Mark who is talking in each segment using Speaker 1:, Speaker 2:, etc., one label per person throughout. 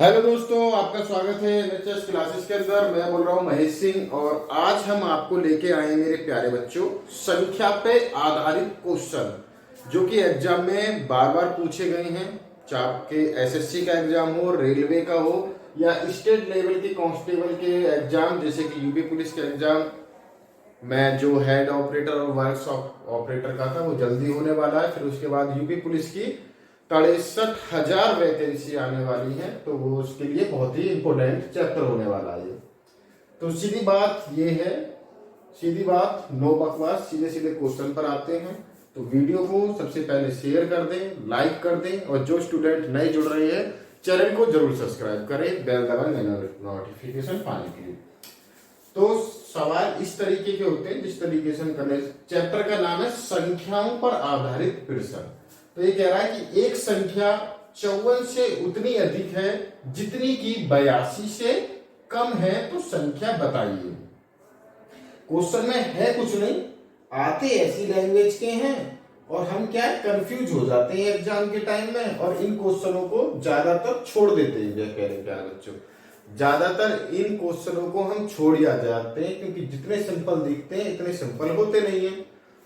Speaker 1: Hello दोस्तों, आपका स्वागत है एनएचएस क्लासेस के अंदर। मैं बोल रहा हूँ महेश सिंह और आज हम आपको लेके आए हैं मेरे प्यारे बच्चों संख्या पे आधारित क्वेश्चन जो कि एग्जाम में बार बार पूछे गए हैं। चाहे एसएससी का एग्जाम हो, रेलवे का हो या स्टेट लेवल के कांस्टेबल के एग्जाम जैसे कि यूपी पुलिस के एग्जाम। मैं जो हेड ऑपरेटर और वर्क्स ऑपरेटर का था वो जल्दी होने वाला है। फिर उसके बाद यूपी पुलिस की 63,000 वैकेंसी आने वाली है, तो वो उसके लिए बहुत ही इंपॉर्टेंट चैप्टर होने वाला है। तो सीधी बात ये है, सीधी बात, नो बकवास, सीधे सीधे क्वेश्चन पर आते हैं। तो वीडियो को सबसे पहले शेयर कर दें, लाइक कर दें और जो स्टूडेंट नए जुड़ रहे हैं चैनल को जरूर सब्सक्राइब करें, बेल दबाएं नोटिफिकेशन पाने के लिए। तो सवाल इस तरीके के होते हैं जिस तरीके से हम करने। चैप्टर का नाम है संख्याओं पर आधारित प्रश्न। तो ये कह रहा है कि एक संख्या 54 से उतनी अधिक है जितनी की 82 से कम है, तो संख्या बताइए। क्वेश्चन में है कुछ नहीं, आते ऐसी लैंग्वेज के हैं और हम क्या कंफ्यूज हो जाते हैं एग्जाम के टाइम में और इन क्वेश्चनों को ज्यादातर छोड़ देते हैं। प्यारे बच्चों, ज्यादातर इन क्वेश्चनों को हम छोड़ जाते हैं क्योंकि जितने सिंपल दिखते हैं इतने सिंपल होते नहीं है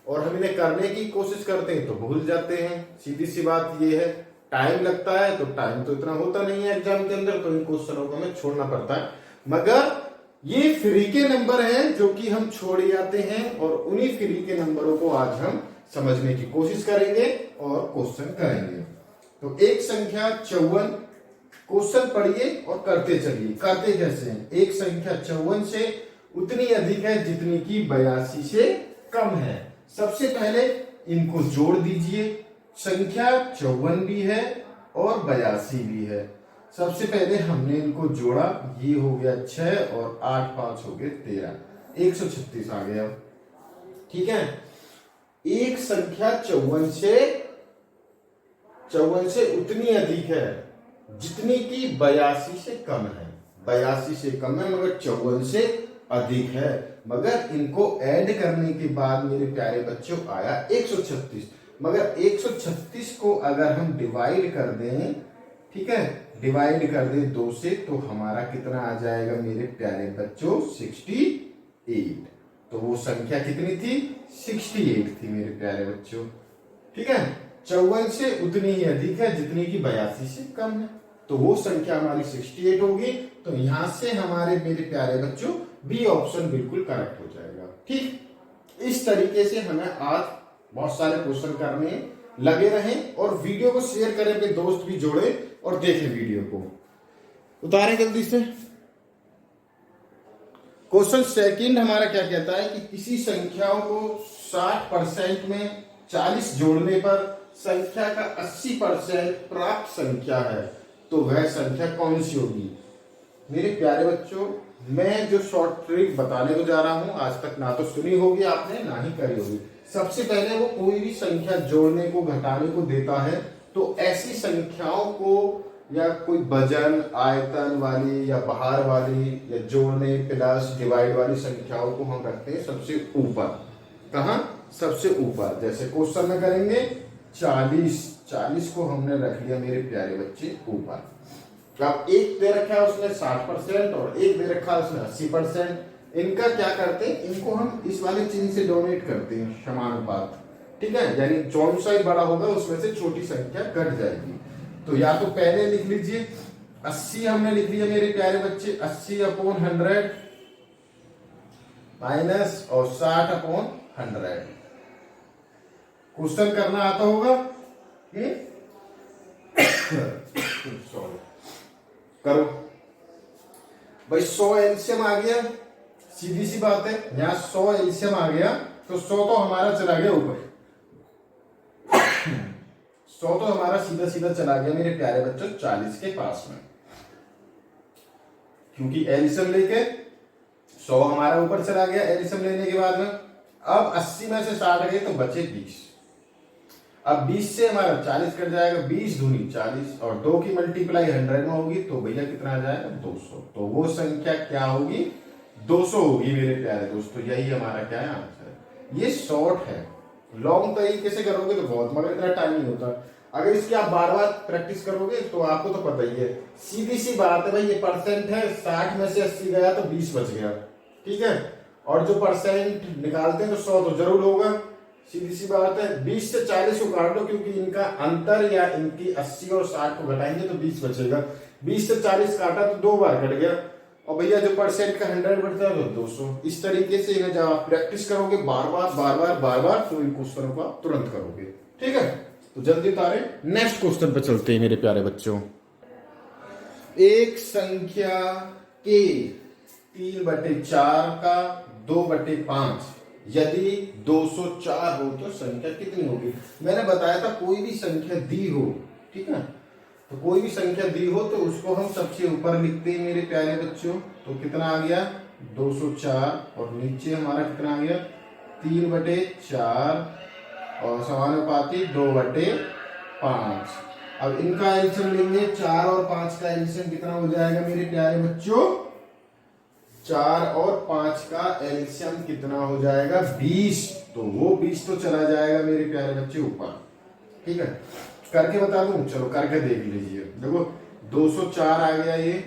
Speaker 1: और हम इन्हें करने की कोशिश करते हैं तो भूल जाते हैं। सीधी सी बात ये है, टाइम लगता है तो टाइम तो इतना होता नहीं है एग्जाम के अंदर, तो इन क्वेश्चनों को हमें छोड़ना पड़ता है। मगर ये फ्री के नंबर हैं जो कि हम छोड़ जाते हैं और उन्हीं फ्री के नंबरों को आज हम समझने की कोशिश करेंगे और क्वेश्चन करेंगे। तो एक संख्या 54, क्वेश्चन पढ़िए और करते चलिए। करते कैसे हैं? एक संख्या 54 से उतनी अधिक है जितनी की 82 से कम है। सबसे पहले इनको जोड़ दीजिए। संख्या 54 भी है और 82 भी है। सबसे पहले हमने इनको जोड़ा, ये हो गया 6 और 8 5 हो गए 13, 136 आ गया। ठीक है, एक संख्या 54 से उतनी अधिक है जितनी की 82 से कम है। 82 से कम है मगर 54 से अधिक है। मगर इनको ऐड करने के बाद मेरे प्यारे बच्चों आया 136। मगर 136 को अगर हम डिवाइड कर दें, ठीक है, डिवाइड कर दें 2 से, तो हमारा कितना आ जाएगा मेरे प्यारे बच्चों? 68। तो वो संख्या कितनी थी? 68 थी मेरे प्यारे बच्चों। ठीक है, 54 से उतनी ही अधिक है जितनी की 82 से कम है, तो वो संख्या हमारी 68 होगी। तो यहां से हमारे मेरे प्यारे बच्चों बी ऑप्शन बिल्कुल करेक्ट हो जाएगा। ठीक, इस तरीके से हमें आज बहुत सारे क्वेश्चन करने लगे रहें और वीडियो को शेयर करें, अपने दोस्त भी जोड़े और देखें वीडियो को। उतारें जल्दी से। क्वेश्चन सेकंड हमारा क्या कहता है कि किसी संख्याओं को 60% में 40 जोड़ने पर संख्या का 80% प्राप्त संख्या है, तो वह संख्या कौन सी होगी? मेरे प्यारे बच्चों, मैं जो शॉर्ट ट्रिक बताने को जा रहा हूं आज तक ना तो सुनी होगी आपने ना ही करी होगी। सबसे पहले वो कोई भी संख्या जोड़ने को घटाने को देता है तो ऐसी संख्याओं को या कोई वजन आयतन वाली या बाहर वाली या जोड़ने प्लस डिवाइड वाली संख्याओं को हम रखते हैं सबसे ऊपर। कहां? सबसे ऊपर। जैसे क्वेश्चन में करेंगे 40 को हमने रख लिया मेरे प्यारे बच्चे ऊपर। अब एक दे रखा है उसने 60% और एक दे रखा है उसने 80%। इनका क्या करते हैं? इनको हम इस वाले चिन्ह से डोनेट करते हैं, समानुपात। ठीक है, यानी जौन सा ही बड़ा होगा उसमें से छोटी संख्या घट जाएगी। तो या तो पहले लिख लीजिए 80 हमने लिख लिया मेरे प्यारे बच्चे, 80/100 माइनस और 60/100। क्वेश्चन करना आता होगा? सॉरी, करो भाई। 100 एलसीएम आ गया, सीधी सी बात है, यहां 100 एलसीएम आ गया तो 100 तो हमारा चला गया ऊपर। 100 तो हमारा सीधा सीधा चला गया मेरे प्यारे बच्चों 40 के पास में, क्योंकि एलसीएम लेके 100 हमारा ऊपर चला गया एलसीएम लेने के बाद में। अब 80 में से 60 गए तो बचे 20। अब 20 से हमारा 40 कट जाएगा, 20 दूनी 40 और 2 की मल्टीप्लाई 100 में होगी तो भैया कितना आ जाएगा? 200। तो वो संख्या क्या होगी? 200 होगी मेरे प्यारे दोस्तों। यही हमारा क्या है? आंसर। ये शॉर्ट है, लॉन्ग तरीके से करोगे तो बहुत, मगर इतना टाइम नहीं होता। अगर इसकी आप बार बार प्रैक्टिस करोगे तो आपको तो पता ही है, सीधी सी बात है भाई, ये परसेंट है, 60 में से 80 गया तो 20 बच गया, ठीक है। और जो परसेंट निकालते हैं तो 100 तो जरूर होगा, सीधी सी बात है। 20 से 40 को काट दो क्योंकि इनका अंतर या इनकी 80 और 60 को घटाएंगे तो 20 बचेगा। 20 से 40 काटा तो 2 बार कट गया, और भैया जो परसेंट का 100 बढ़ता है तो 200। इस तरीके से इन्हें जब आप प्रैक्टिस करोगे बार बार तो इन क्वेश्चनों को आप तुरंत करोगे, ठीक है। तो जल्दी उतारे, नेक्स्ट क्वेश्चन पे चलते हैं मेरे प्यारे बच्चों। एक संख्या के 3/4 का 2/5 यदि 204 हो तो संख्या कितनी होगी। मैंने बताया था कोई भी संख्या दी हो, ठीक है, तो कोई भी संख्या दी हो तो उसको हम सबसे ऊपर लिखते हैं मेरे प्यारे बच्चों। तो कितना आ गया 204, और नीचे हमारा कितना आ गया 3/4 और समानुपाती 2/5। अब इनका एलसीएम लेंगे, 4 और 5 का एलसीएम कितना हो जाएगा मेरे प्यारे बच्चों, 4 और 5 का एलसीएम कितना हो जाएगा 20। तो वो 20 तो चला जाएगा मेरे प्यारे बच्चे ऊपर, ठीक है। करके बता दूं, चलो करके देख लीजिए। देखो 204 आ गया ये,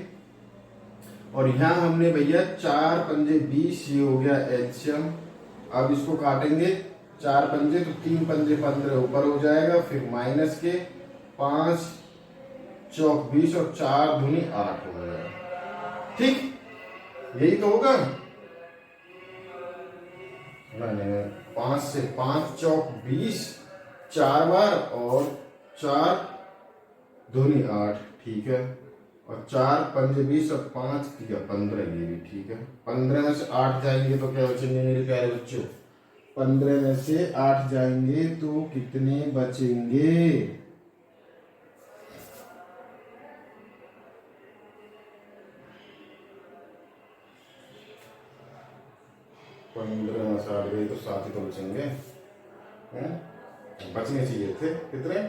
Speaker 1: और यहां हमने भैया 4 पंजे 20, ये हो गया एलसीएम। अब इसको काटेंगे, 4 पंजे तो 3 पंजे 15 ऊपर हो जाएगा, फिर माइनस के 5 चौक 20 और 4 दूनी 8 हो जाएगा, ठीक, यही तो होगा। मैंने 5 से 5 चौक 20 4 बार, और 4 दूनी 8, ठीक है, और 4 पंजे 20 और 5 किया 15, ये भी ठीक है। 15 में से 8 जाएंगे तो क्या बचेंगे मेरे प्यारे बच्चों, 15 में से 8 जाएंगे तो कितने बचेंगे, 15 में से 8 गए तो 7 ही तो बचेंगे, बचने चाहिए थे कितने,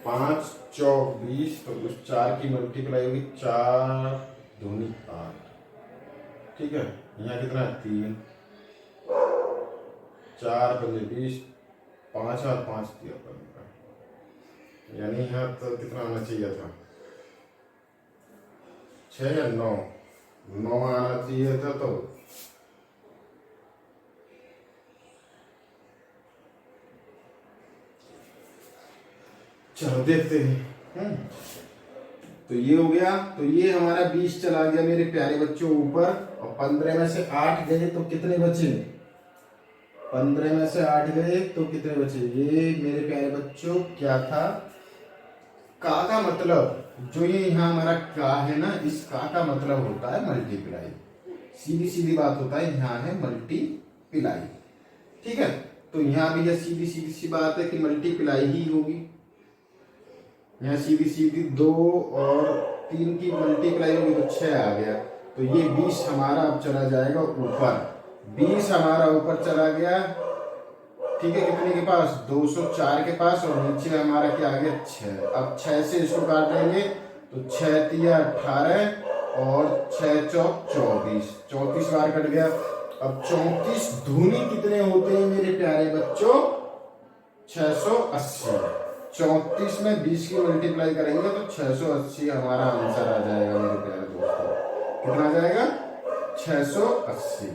Speaker 1: 5 चौक 20, तो उस 4 की मल्टीप्लाई होगी 4 दूनी 8, ठीक है। यहाँ कितना है 3, 4 पंजे 20, 5 और 5 दिया 15, यानी यहाँ तो कितना आना चाहिए था 6 या 9 आना चाहिए था। तो चलो देखते हैं। तो ये हो गया, तो ये हमारा 20 चला गया मेरे प्यारे बच्चों ऊपर, और 15 में से 8 गए तो कितने बचे, 15 में से 8 गए तो कितने बचे। ये मेरे प्यारे बच्चों क्या था, का मतलब, जो ये यहाँ हमारा का है ना, इस का मतलब होता है मल्टीप्लाई, सीधी सीधी बात होता है, यहाँ है मल्टीप्लाई, ठीक है। तो यहाँ भी यह सीधी सीधी सी बात है कि मल्टीप्लाई ही होगी। यहाँ सीधी सीधी 2 और 3 की मल्टीप्लाई होगी तो 6 आ गया, तो ये 20 हमारा अब चला जाएगा ऊपर, 20 हमारा ऊपर चला गया, ठीक है। कितने के पास 204 के पास, और नीचे हमारा क्या आ गया 6। अब 6 से इसको काट देंगे तो 6 तिया 18 और 6 चौक 24, 34 बार कट गया। अब 34 दूनी कितने होते हैं मेरे प्यारे बच्चों, 680। 34 में 20 की मल्टीप्लाई करेंगे तो 680 हमारा आंसर आ जाएगा मेरे प्यारे दोस्तों। कितना आ जाएगा 680,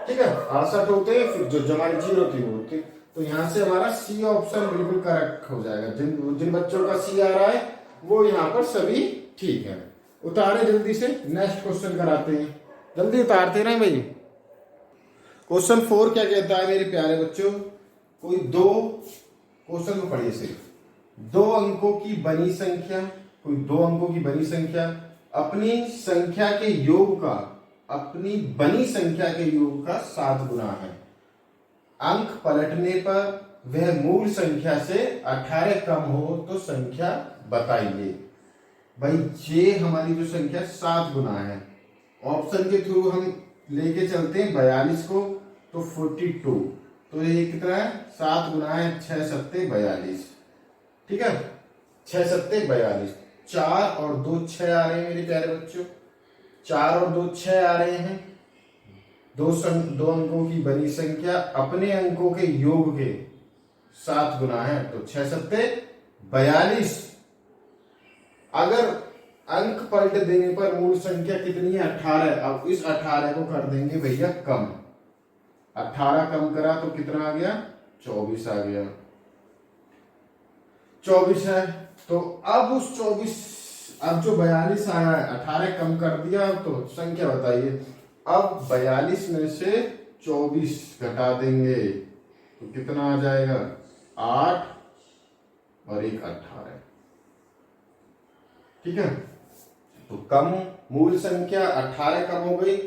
Speaker 1: ठीक है। 68 होते हैं, फिर जो हमारी 0 थी वो होती, तो यहाँ से हमारा सी ऑप्शन बिल्कुल करेक्ट हो जाएगा। जिन बच्चों का सी आ रहा है वो यहाँ पर सभी ठीक है। उतारे जल्दी से, नेक्स्ट क्वेश्चन कराते हैं, जल्दी उतारते रहे भाई। क्वेश्चन 4 क्या कहता है मेरे प्यारे बच्चों, कोई दो क्वेश्चन को पढ़िए सिर्फ, 2 अंकों की बनी संख्या, कोई 2 अंकों की बनी संख्या अपनी संख्या के योग का, अपनी बनी संख्या के योग का 7 गुना है। अंक पलटने पर वह मूल संख्या से 18 कम हो तो संख्या बताइए। भाई ये हमारी जो संख्या 7 गुना है, ऑप्शन के थ्रू हम लेके चलते हैं 42 को, तो 42, तो ये कितना है 7 गुना है 6 सत्ते 42, ठीक है। 6 सत्ते 42, 4 और 2 6 आ रहे हैं मेरे प्यारे बच्चों, 4 और 2 6 आ रहे हैं। दो अंकों की बनी संख्या अपने अंकों के योग के 7 गुना है, तो 6 सत्ते 42। अगर अंक पलट देने पर मूल संख्या कितनी है? 18। अब इस 18 को कर देंगे भैया कम। 18 कम करा तो कितना आ गया? 24 आ गया। 24 है तो अब उस 24, अब जो 42 आया है 18 कम कर दिया तो संख्या बताइए। अब 42 में से 24 घटा देंगे तो कितना आ जाएगा? 8 और 1 18। ठीक है, तो कम मूल संख्या 18 कम हो गई,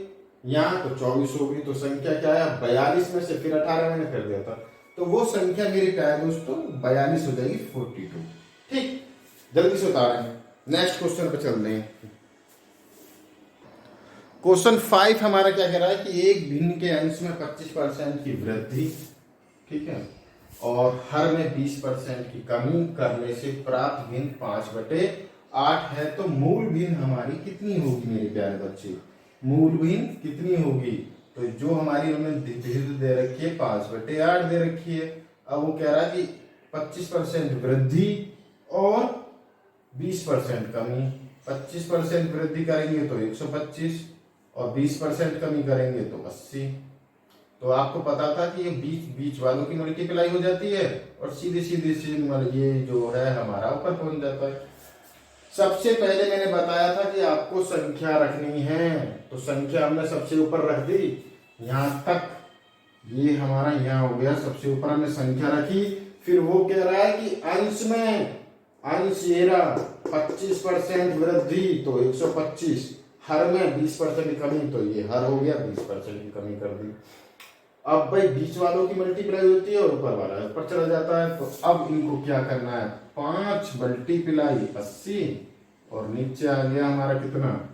Speaker 1: यहाँ तो 24 हो गई, तो संख्या क्या है? 42 में से फिर 18 मैंने कर दिया था, तो वो संख्या मेरे प्यारे दोस्तों 42 हो जाएगी 42। ठीक, जल्दी से उतारें, नेक्स्ट क्वेश्चन पे चलते हैं। क्वेश्चन 5 हमारा क्या कह रहा है कि एक भिन्न के अंश में 25% की वृद्धि, ठीक है, और हर में 20% की कमी करने से प्राप्त भिन्न 5/8 है, तो मूल भिन्न हमारी कितनी होगी मेरे प्यारे बच्चे? मूल भिन्न कितनी होगी? तो जो हमारी उन्होंने भिन्न दे रखी है 5/8 दे रखी है। अब वो कह रहा है कि 25% वृद्धि और 20% कमी। 25% वृद्धि करेंगे तो 125 और 20% कमी करेंगे तो 80। तो आपको पता था कि ये बीच वालों की मल्टीप्लाई हो जाती है और सीधे सीधे ये जो है हमारा ऊपर पहुंच जाता है। सबसे पहले मैंने बताया था कि आपको संख्या रखनी है, तो संख्या हमने सबसे ऊपर रख दी, यहां तक ये हमारा यहाँ हो गया, सबसे ऊपर हमने संख्या रखी। फिर वो कह रहा है कि अंश में, अंश ये रहा 25% वृद्धि तो 125, हर में 20% की कमी तो ये हर हो गया, 20% की कमी कर दी। अब भाई बीच वालों की मल्टीप्लाई होती है और ऊपर वाला ऊपर चला जाता है, तो अब इनको क्या करना है? 5 मल्टीप्लाई 80 और नीचे आ गया हमारा कितना?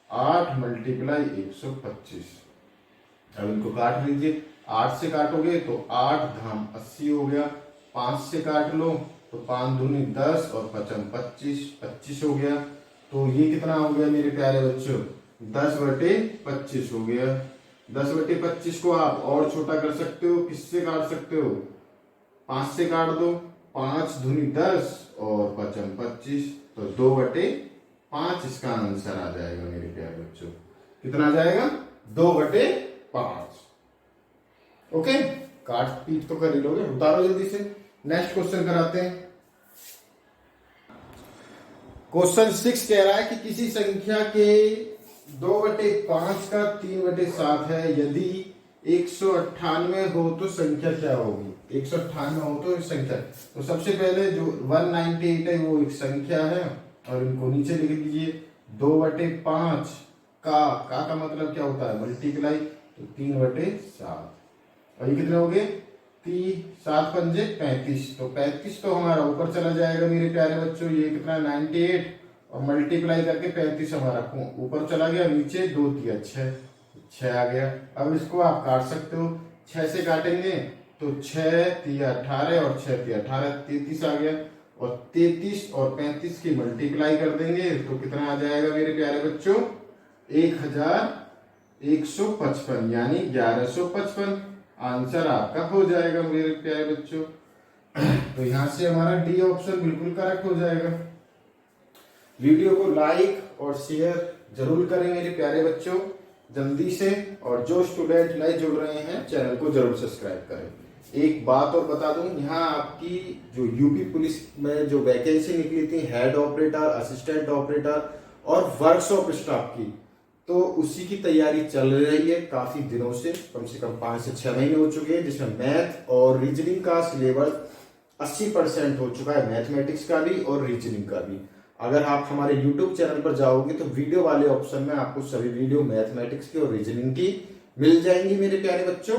Speaker 1: 8 मल्टीप्लाई 125। अब इनको काट लीजिए, 8 से काटोगे तो 8 धाम 80 हो गया, 5 से काट लो तो 5 दूनी 10 और 5 25, 25 हो गया। तो ये कितना हो गया मेरे प्यारे बच्चों? 10/25 हो गया। 10/25 को आप और छोटा कर सकते हो, किससे काट सकते हो? 5 से काट दो, 5 दूनी 10 और 5 25, तो 2/5 इसका आंसर आ जाएगा मेरे प्यारे बच्चों। कितना आ जाएगा? 2/5। ओके, काट पीट तो कर ही लोगे, उतारो जल्दी से, नेक्स्ट क्वेश्चन कराते हैं। क्वेश्चन 6 कह रहा है कि किसी संख्या के 2/5 का 3/7 है, यदि 198 हो तो संख्या क्या होगी? 198 हो तो संख्या, तो सबसे पहले जो 198 है वो एक संख्या है और इनको नीचे लिख लीजिए। 2/5 का मतलब क्या होता है? मल्टीप्लाई, तो 3/7 और ये कितने हो गए? 7 पंजे 35, तो 35 तो हमारा ऊपर चला जाएगा मेरे प्यारे बच्चों। ये कितना? 98 और मल्टीप्लाई करके 35 हमारा ऊपर चला गया, नीचे 2 तिया 6 आ गया। अब इसको आप काट सकते हो, 6 से काटेंगे तो 6 तिया 18 और 6 तिया 18, 33 आ गया। और 33 और 35 की मल्टीप्लाई कर देंगे तो कितना आ जाएगा मेरे प्यारे बच्चों? 1155 यानी 1155 आंसर आपका हो जाएगा मेरे प्यारे बच्चों। तो यहां से हमारा डी ऑप्शन बिल्कुल करेक्ट हो जाएगा। वीडियो को लाइक और शेयर जरूर करें मेरे प्यारे बच्चों जल्दी से, और जो स्टूडेंट नए जुड़ रहे हैं चैनल को जरूर सब्सक्राइब करें। एक बात और बता दूं, यहाँ आपकी जो यूपी पुलिस में जो वैकेंसी निकली थी हेड ऑपरेटर, असिस्टेंट ऑपरेटर और वर्कशॉप स्टाफ की, तो उसी की तैयारी चल रही है काफी दिनों से, कम 5 से 6 महीने हो चुके हैं, जिसमें मैथ और रीजनिंग का सिलेबस 80% हो चुका है, मैथमेटिक्स का भी और रीजनिंग का भी। अगर आप हमारे YouTube चैनल पर जाओगे तो वीडियो वाले ऑप्शन में आपको सभी वीडियो मैथमेटिक्स की और रीजनिंग की मिल जाएंगी मेरे प्यारे बच्चों।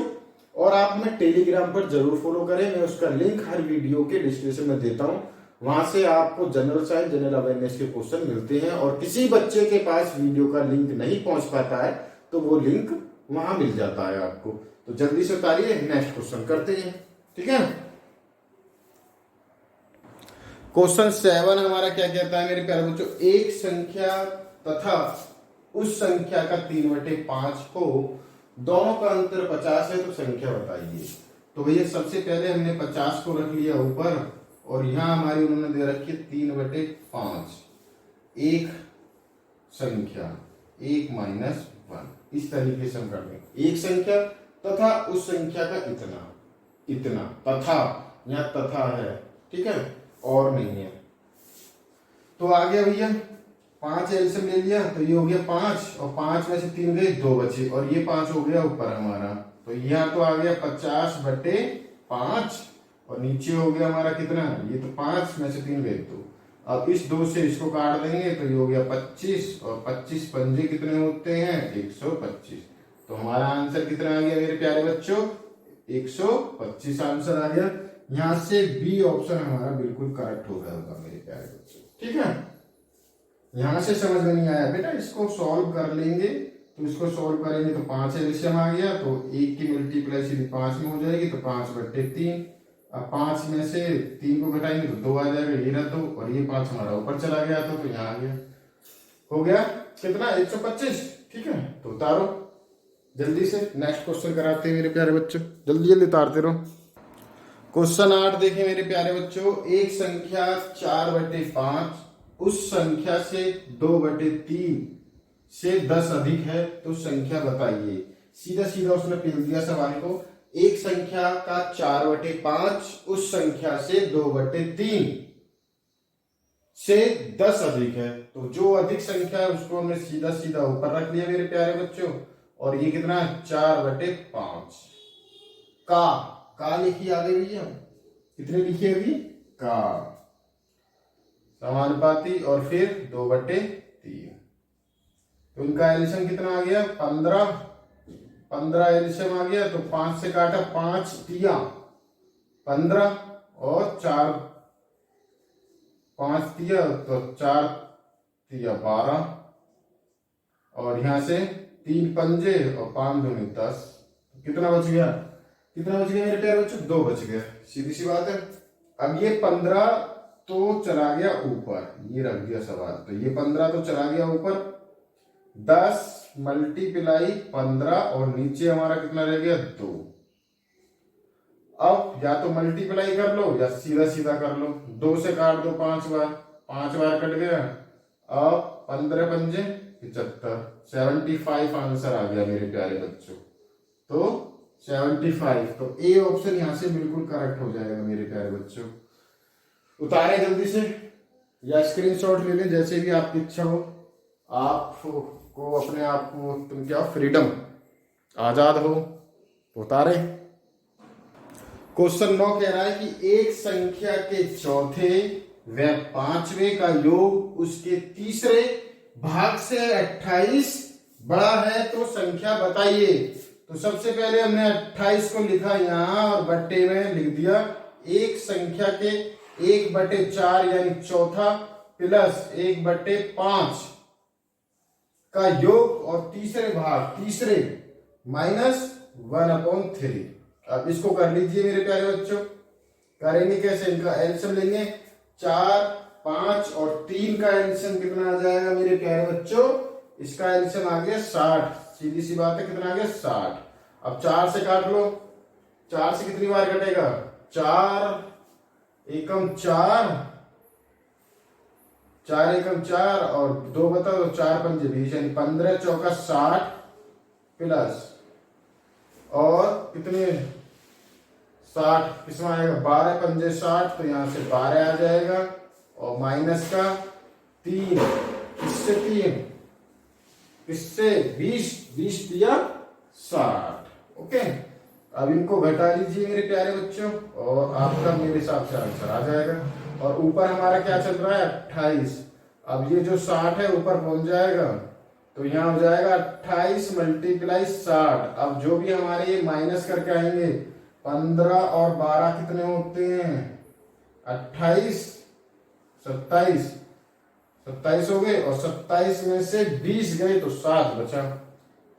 Speaker 1: और आप हमें टेलीग्राम पर जरूर फॉलो करें, मैं उसका लिंक हर वीडियो के डिस्क्रिप्शन में देता हूं। वहां से आपको जनरल साइंस, जनरल अवेयरनेस के क्वेश्चन मिलते हैं, और किसी बच्चे के पास वीडियो का लिंक नहीं पहुंच पाता है तो वो लिंक वहां मिल जाता है आपको। तो जल्दी से उतारिए, नेक्स्ट क्वेश्चन करते हैं, ठीक है। क्वेश्चन 7 हमारा क्या कहता है मेरे प्यारे बच्चों? एक संख्या तथा उस संख्या का 3/5 हो, दोनों का अंतर 50 है, तो संख्या बताइए। तो भैया सबसे पहले हमने 50 को रख लिया ऊपर और यहाँ हमारी उन्होंने दे रखी है 3/5, एक संख्या 1 माइनस 1। इस तरीके से हम कर देंगे एक संख्या तथा उस संख्या का इतना इतना, तथा यहाँ तथा है, ठीक है, और नहीं है। तो आ गया भैया 5 एलसीएम ले लिया, तो ये हो गया 5 और 5 में से 3 गए, 2 बचे और ये 5 हो गया ऊपर हमारा। तो यहाँ तो आ गया 50/5 और नीचे हो गया हमारा कितना, ये तो 5 में से 3 गए 2। अब इस 2 से इसको काट देंगे तो ये हो गया 25 और 25 पंजे कितने होते हैं 125। तो हमारा आंसर कितना आ गया मेरे प्यारे बच्चों 125 आंसर आ गया। यहाँ से बी ऑप्शन हमारा बिल्कुल करेक्ट हो गया होगा मेरे प्यारे बच्चों, ठीक है। यहां से समझ में नहीं आया बेटा, इसको सॉल्व कर लेंगे। तो इसको सॉल्व करेंगे तो 5 एलसीएम आ गया, तो 1 की मल्टीप्लाई सीधी 5 में हो जाएगी, तो 5/3। अब 5 में से 3 को घटाएंगे तो 2 आ जाएगा, ये रहा 2 और ये 5 हमारा ऊपर चला गया तो यहाँ आ गया, हो गया कितना 125, ठीक है। तो उतारो जल्दी से, नेक्स्ट क्वेश्चन कराते हैं मेरे प्यारे बच्चों, जल्दी जल्दी उतारते रहो। क्वेश्चन 8 देखें मेरे प्यारे बच्चों, एक संख्या 4/5 उस संख्या से 2/3 से 10 अधिक है तो संख्या बताइए। सीधा सीधा उसने पेल दिया सवाल को, एक संख्या का 4/5 उस संख्या से 2/3 से 10 अधिक है, तो जो अधिक संख्या है उसको हमने सीधा सीधा ऊपर रख लिया मेरे प्यारे बच्चों। और ये कितना 4/5 का लिखी आगे भैया, कितने लिखिए अभी का समानुपाती और फिर 2/3। तो इनका एलसीएम कितना आ गया 15 एलसीएम आ गया। तो 5 से काटा 5 तिया 15 और 4 5 तिया तो 4 तिया 12 और यहां से 3 पंजे और 5 दूनी 10। कितना बच गया मेरे प्यारे बच्चों 2 बच गया, सीधी सी बात है। अब ये 15 तो चला गया ऊपर, ये रख दिया सवाल, तो ये 15 तो चला गया ऊपर, 10 मल्टीप्लाई 15 और नीचे हमारा कितना रह गया 2। अब या तो मल्टीप्लाई कर लो या सीधा सीधा कर लो, 2 से काट दो 5 बार, 5 बार कट गया। अब 15 पंजे 75, 75 आंसर आ गया मेरे प्यारे बच्चों। तो 75, तो ए ऑप्शन यहां से बिल्कुल करेक्ट हो जाएगा मेरे प्यारे बच्चों। उतारे जल्दी से या स्क्रीनशॉट ले लें, जैसे भी आपकी इच्छा हो, आपको अपने आप को तुम क्या फ्रीडम आजाद हो, उतारे। क्वेश्चन 9 कह रहा है कि एक संख्या के चौथे व 5वें का योग उसके तीसरे भाग से 28 बड़ा है तो संख्या बताइए। तो सबसे पहले हमने 28 को लिखा यहां और बट्टे में लिख दिया एक संख्या के 1/4 यानी चौथा प्लस 1/5 का योग और तीसरे भाग तीसरे -1/3। अब इसको कर लीजिए मेरे प्यारे बच्चों। करेंगे कैसे, इनका एलसीएम लेंगे, 4 5 और 3 का एलसीएम कितना आ जाएगा मेरे प्यारे बच्चों, इसका एलसीएम आ गया 60। सीधी सी बात है, कितना आ गया 60। अब 4 से काट लो, 4 से कितनी बार कटेगा 4 एकम 4, 4 एकम 4 और 2 बता दो 4 पंजे 20 यानी 15 चौका 60 प्लस और कितने 60 किसमें आएगा 12 पंजे 60, तो यहां से 12 आ जाएगा और माइनस का 3, इससे 3 इससे 20 दिया 60। ओके, अब इनको घटा लीजिए मेरे प्यारे बच्चों और आपका मेरे हिसाब से आंसर आ जाएगा। और ऊपर हमारा क्या चल रहा है 28। अब ये जो 60 है ऊपर पहुंच जाएगा, तो यहाँ हो जाएगा 28 मल्टीप्लाई 60। अब जो भी हमारे ये माइनस करके आएंगे 15 और 12 कितने होते हैं 28 27 हो गए और 27 में से 20 गए तो 7 बचा।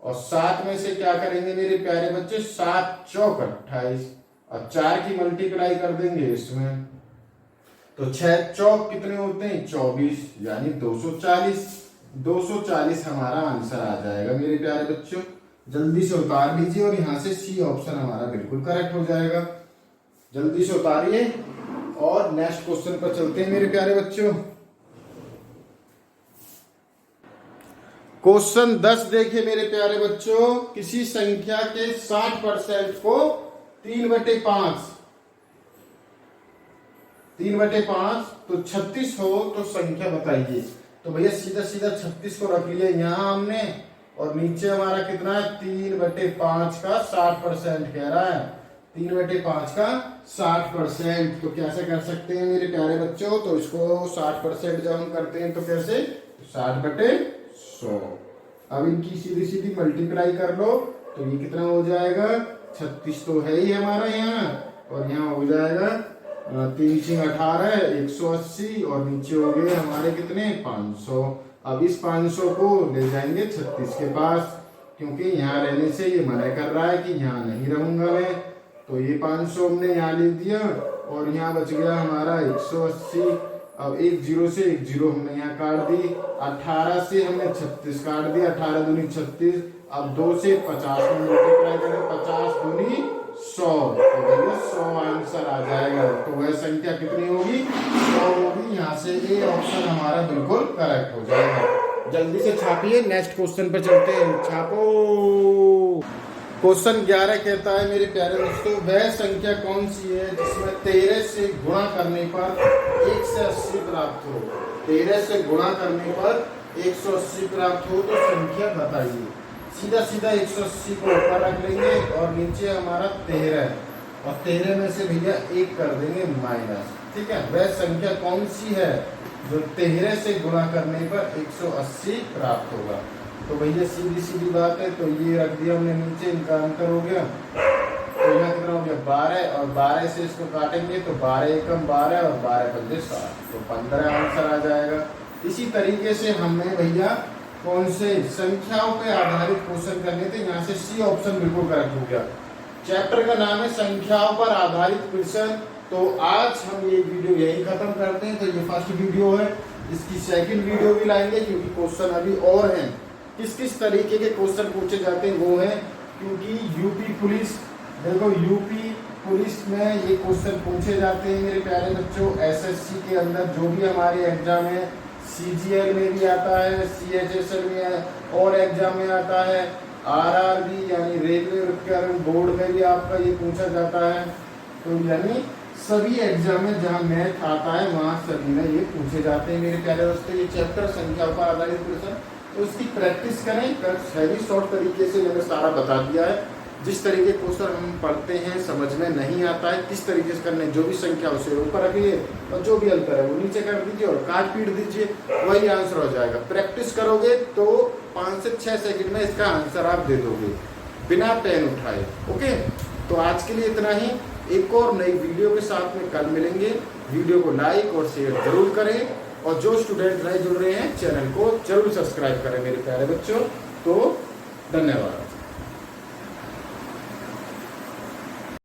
Speaker 1: और 7 में से क्या करेंगे मेरे प्यारे बच्चे 7 चौक 28। अब 4 की मल्टीप्लाई कर देंगे इसमें, तो 6 चौक कितने होते हैं 24 यानी 240 हमारा आंसर आ जाएगा मेरे प्यारे बच्चों। जल्दी से उतार लीजिए और यहां से सी ऑप्शन हमारा बिल्कुल करेक्ट हो जाएगा। जल्दी से उतारिए और नेक्स्ट क्वेश्चन पर चलते हैं मेरे प्यारे बच्चों। क्वेश्चन 10 देखिए मेरे प्यारे बच्चों, किसी संख्या के 60% को 3/5 तो 36 हो तो संख्या बताइए। तो भैया सीधा सीधा 36 को रख लिया यहाँ हमने, और नीचे हमारा कितना है 3/5 का 60% कह रहा है, 3/5 का 60%। तो कैसे कर सकते हैं मेरे प्यारे बच्चों, तो इसको 60% जब हम करते हैं तो कैसे 60/100। अब इनकी सीधी सीधी मल्टीप्लाई कर लो तो ये कितना हो जाएगा, 36 तो है ही हमारा यहाँ, और यहाँ हो जाएगा 3 18 180, और नीचे हो गए हमारे कितने 500। अब इस 500 को ले जाएंगे 36 के पास, क्योंकि यहाँ रहने से ये मना कर रहा है कि यहाँ नहीं रहूंगा मैं। तो ये 500 हमने यहाँ ले दिया, और यहाँ बच गया हमारा 180। अब एक जीरो से एक जीरो हमने यहाँ काट दी, 18 से हमने 36 काट दिया, 18 दूनी 36। अब 2 से 50 में मल्टीप्लाई करें, 50 दूनी 100, तो भैया 100 आंसर आ जाएगा। तो वह संख्या कितनी होगी, 100 होगी। यहाँ से ए ऑप्शन हमारा बिल्कुल करेक्ट हो जाएगा। जल्दी से छापिए, नेक्स्ट क्वेश्चन पे चलते हैं, छापो। क्वेश्चन 11 कहता है मेरे प्यारे दोस्तों, वह संख्या कौन सी है जिसमें 13 से गुणा करने पर 1 से 80 प्राप्त हो। 13 से गुणा करने पर 180 प्राप्त हो तो संख्या बताइए। सीधा सीधा 180 को ऊपर रख लेंगे और नीचे हमारा 13, और 13 में से भैया 1 कर देंगे माइनस। ठीक है, वह संख्या कौन सी है जो 13 से गुणा करने पर 180 प्राप्त होगा। तो भैया सीधी सीधी बात है, तो ये रख दिया हमने नीचे, इनका अंतर हो गया, तो यहाँ कितना हो गया 12, और 12 से इसको काटेंगे तो 12 एकम 12 और 12 पंजे 60, तो 15 आंसर आ जाएगा। इसी तरीके से हमें भैया कौन से संख्याओं पे आधारित क्वेश्चन करने थे, यहाँ से सी ऑप्शन बिल्कुल करेक्ट हो गया। चैप्टर का नाम है संख्याओं पर आधारित क्वेश्चन। तो आज हम ये वीडियो यही खत्म करते हैं। तो ये फर्स्ट वीडियो है, इसकी सेकंड वीडियो भी लाएंगे क्योंकि क्वेश्चन अभी और हैं। किस किस तरीके के क्वेश्चन पूछे जाते हैं वो है, क्योंकि यूपी पुलिस, देखो यूपी पुलिस में ये क्वेश्चन पूछे जाते हैं मेरे प्यारे बच्चों। एसएससी के अंदर जो भी हमारे एग्जाम है, सीजीएल में भी आता है, सीएचएसएल में और एग्जाम में आता है, आरआरबी यानी रेलवे रिक्वायरमेंट बोर्ड में भी आपका ये पूछा जाता है। तो यानी सभी एग्जाम में जहाँ मैथ आता है वहाँ सभी में ये पूछे जाते हैं मेरे प्यारे दोस्तों। ये चैप्टर संख्याओं पर आधारित क्वेश्चन, तो उसकी प्रैक्टिस करें। वेरी शॉर्ट तरीके से मैंने सारा बता दिया है। जिस तरीके क्वेश्चन हम पढ़ते हैं समझ में नहीं आता है किस तरीके से करने, जो भी संख्या उसे ऊपर रखिए और जो भी अंतर है वो नीचे कर दीजिए और काट पीट दीजिए, वही आंसर हो जाएगा। प्रैक्टिस करोगे तो 5 से 6 सेकंड में इसका आंसर आप दे दोगे बिना पेन उठाए। ओके, तो आज के लिए इतना ही। एक और नई वीडियो के साथ में कल मिलेंगे। वीडियो को लाइक और शेयर जरूर करें, और जो स्टूडेंट नए जुड़ रहे हैं चैनल को जरूर सब्सक्राइब करें मेरे प्यारे बच्चों। तो धन्यवाद।